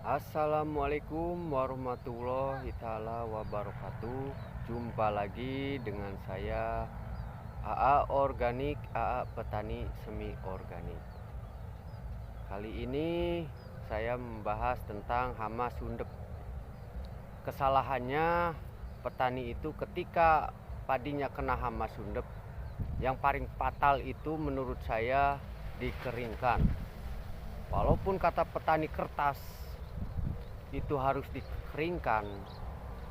Assalamualaikum warahmatullahi taala wabarakatuh. Jumpa lagi dengan saya AA Organik, AA Petani Semi Organik. Kali ini saya membahas tentang hama sundep. Kesalahannya petani itu ketika padinya kena hama sundep, yang paling fatal itu menurut saya dikeringkan. Walaupun kata petani kertas itu harus dikeringkan,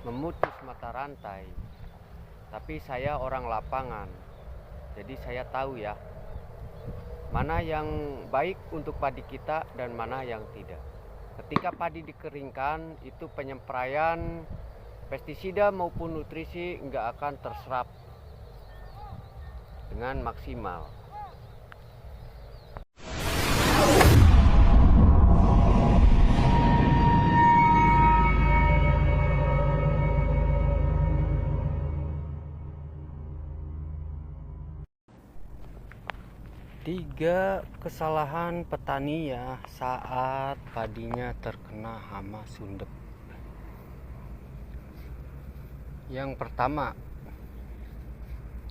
memutus mata rantai, tapi saya orang lapangan, jadi saya tahu ya mana yang baik untuk padi kita dan mana yang tidak. Ketika padi dikeringkan, itu penyempraian pestisida maupun nutrisi nggak akan terserap dengan maksimal. Tiga kesalahan petani ya saat padinya terkena hama sundep. Yang pertama,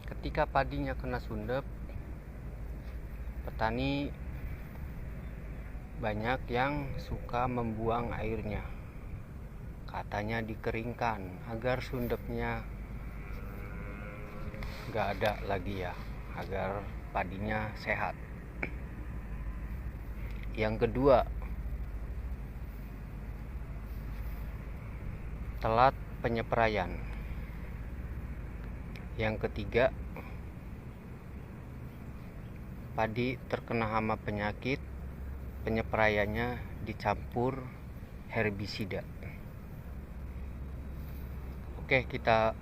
ketika padinya kena sundep, petani banyak yang suka membuang airnya. Katanya dikeringkan agar sundepnya gak ada lagi ya, agar padinya sehat. Yang kedua, telat penyempraian. Yang ketiga, padi terkena hama penyakit, penyempraiannya dicampur herbisida. Oke, kita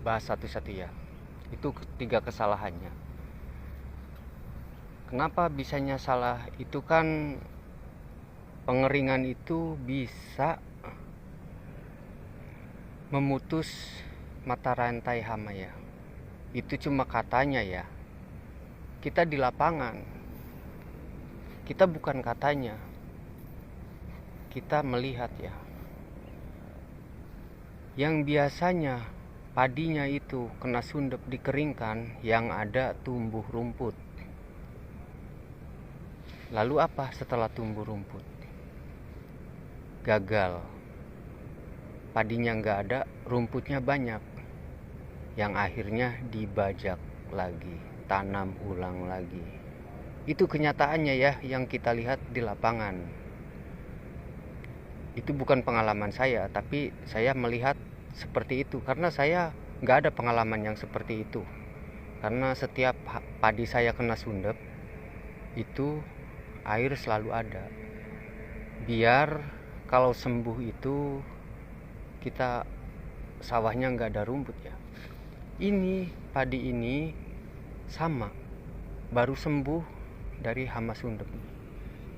bahas satu-satu ya. Itu tiga kesalahannya. Kenapa bisanya salah? Itu kan pengeringan itu bisa memutus mata rantai hama ya. Itu cuma katanya ya. Kita di lapangan, kita bukan katanya, kita melihat ya. Yang biasanya padinya itu kena sundep dikeringkan, yang ada tumbuh rumput. Lalu apa setelah tumbuh rumput? Gagal. Padinya nggak ada, rumputnya banyak. Yang akhirnya dibajak lagi, tanam ulang lagi. Itu kenyataannya ya yang kita lihat di lapangan. Itu bukan pengalaman saya, tapi saya melihat seperti itu karena saya nggak ada pengalaman yang seperti itu. Karena setiap padi saya kena sundep, itu air selalu ada. Biar kalau sembuh itu kita sawahnya nggak ada rumput ya. Ini padi ini sama, baru sembuh dari hama sundep.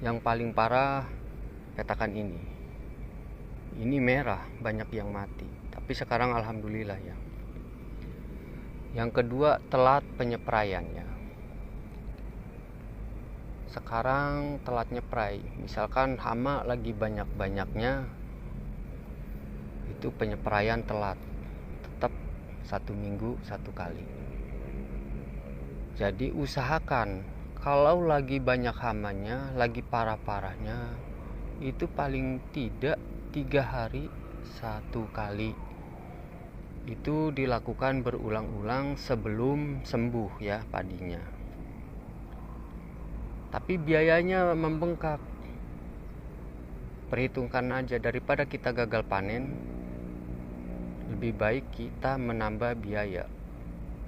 Yang paling parah katakan ini merah, banyak yang mati. Tapi sekarang alhamdulillah ya. Yang kedua, telat penyempraiannya. Sekarang telat nyeprai, misalkan hama lagi banyak-banyaknya, itu penyempraian telat, tetap 1 minggu 1 kali. Jadi usahakan kalau lagi banyak hamanya, lagi parah-parahnya, itu paling tidak 3 hari 1 kali. Itu dilakukan berulang-ulang sebelum sembuh ya padinya. Tapi biayanya membengkak. Perhitungkan aja, daripada kita gagal panen, lebih baik kita menambah biaya.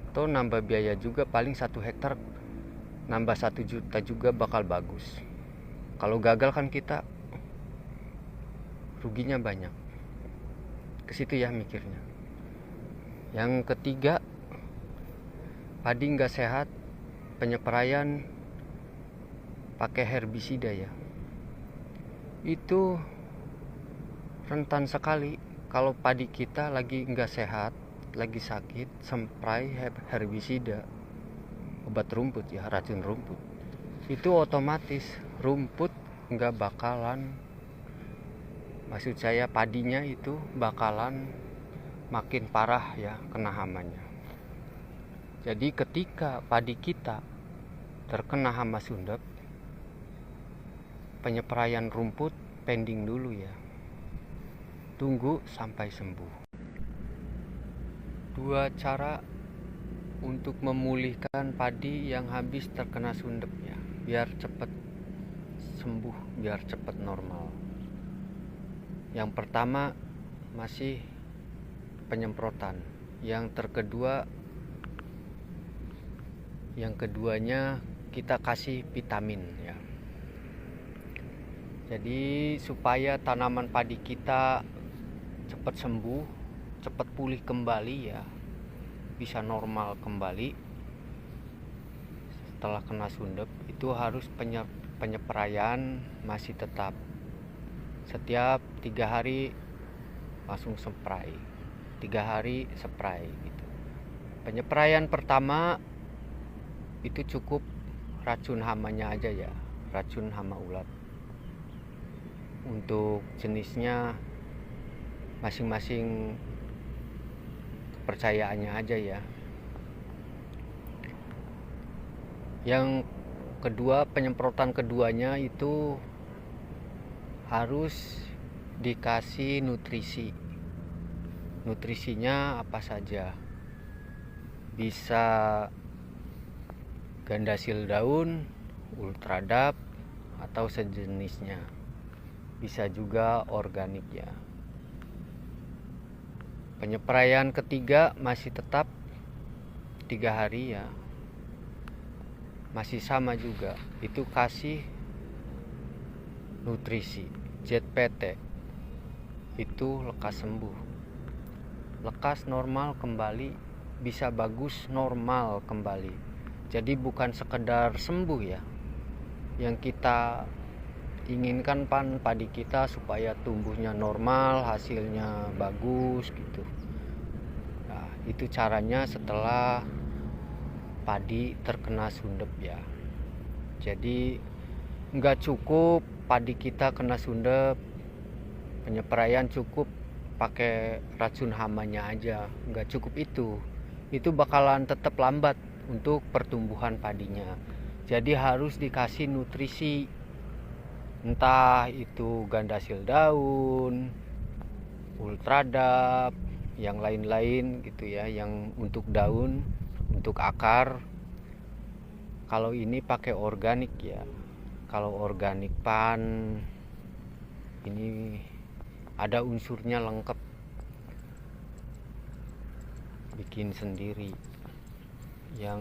Atau nambah biaya juga paling 1 hektar nambah 1 juta juga bakal bagus. Kalau gagal kan kita ruginya banyak. Ke situ ya mikirnya. Yang ketiga, padi nggak sehat, penyempraian pakai herbisida ya. Itu rentan sekali kalau padi kita lagi nggak sehat, lagi sakit, spray herbisida, obat rumput ya, racun rumput. Itu otomatis rumput nggak bakalan maksud saya padinya itu bakalan makin parah ya kena hamanya. Jadi ketika padi kita terkena hama sundep, penyepraian rumput pending dulu ya, tunggu sampai sembuh. Dua cara untuk memulihkan padi yang habis terkena sundep ya, biar cepat sembuh, biar cepat normal. Yang pertama masih penyemprotan, yang keduanya kita kasih vitamin ya. Jadi supaya tanaman padi kita cepat sembuh, cepat pulih kembali ya, bisa normal kembali setelah kena sundep, itu harus penyepraian masih tetap setiap 3 hari langsung spray, 3 hari spray gitu. Penyepraian pertama itu cukup racun hamanya aja ya, racun hama ulat. Untuk jenisnya masing-masing kepercayaannya aja ya. Yang kedua, penyemprotan keduanya itu harus dikasih nutrisi. Nutrisinya apa saja? Bisa gandasil daun, ultradap, atau sejenisnya. Bisa juga organik ya. Penyepraian ketiga masih tetap 3 hari ya, masih sama juga, itu kasih nutrisi ZPT, itu lekas sembuh, lekas normal kembali, bisa bagus normal kembali. Jadi bukan sekedar sembuh ya, yang kita inginkan padi kita supaya tumbuhnya normal, hasilnya bagus gitu. Nah, itu caranya setelah padi terkena sundep ya. Jadi nggak cukup padi kita kena sundep, penyepraian cukup pakai racun hamanya aja, nggak cukup itu bakalan tetap lambat untuk pertumbuhan padinya. Jadi harus dikasih nutrisi, entah itu gandasil daun, ultradap, yang lain-lain gitu ya, yang untuk daun, untuk akar. Kalau ini pakai organik ya. Kalau organik pan ini ada unsurnya lengkap, bikin sendiri. Yang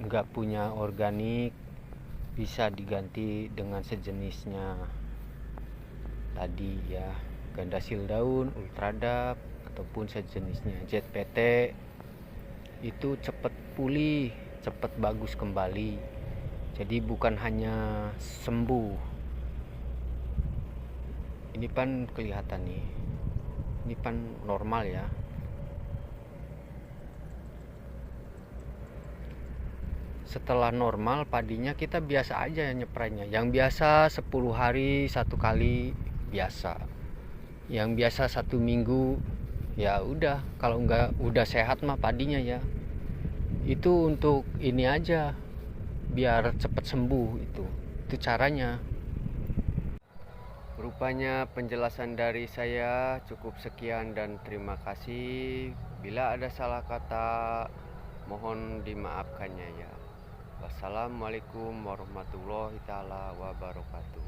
enggak punya organik bisa diganti dengan sejenisnya tadi ya, gandasil daun, ultradap, ataupun sejenisnya ZPT. Itu cepat pulih, cepat bagus kembali. Jadi bukan hanya sembuh. Ini pan kelihatan nih, ini pan normal ya. Setelah normal padinya kita biasa aja nyeprainya. Yang biasa 10 hari 1 kali biasa. Yang biasa 1 minggu ya udah. Kalau enggak udah sehat mah padinya ya. Itu untuk ini aja, biar cepat sembuh itu caranya. Rupanya penjelasan dari saya cukup sekian dan terima kasih. Bila ada salah kata mohon dimaafkannya ya. Wassalamualaikum warahmatullahi taala wabarakatuh.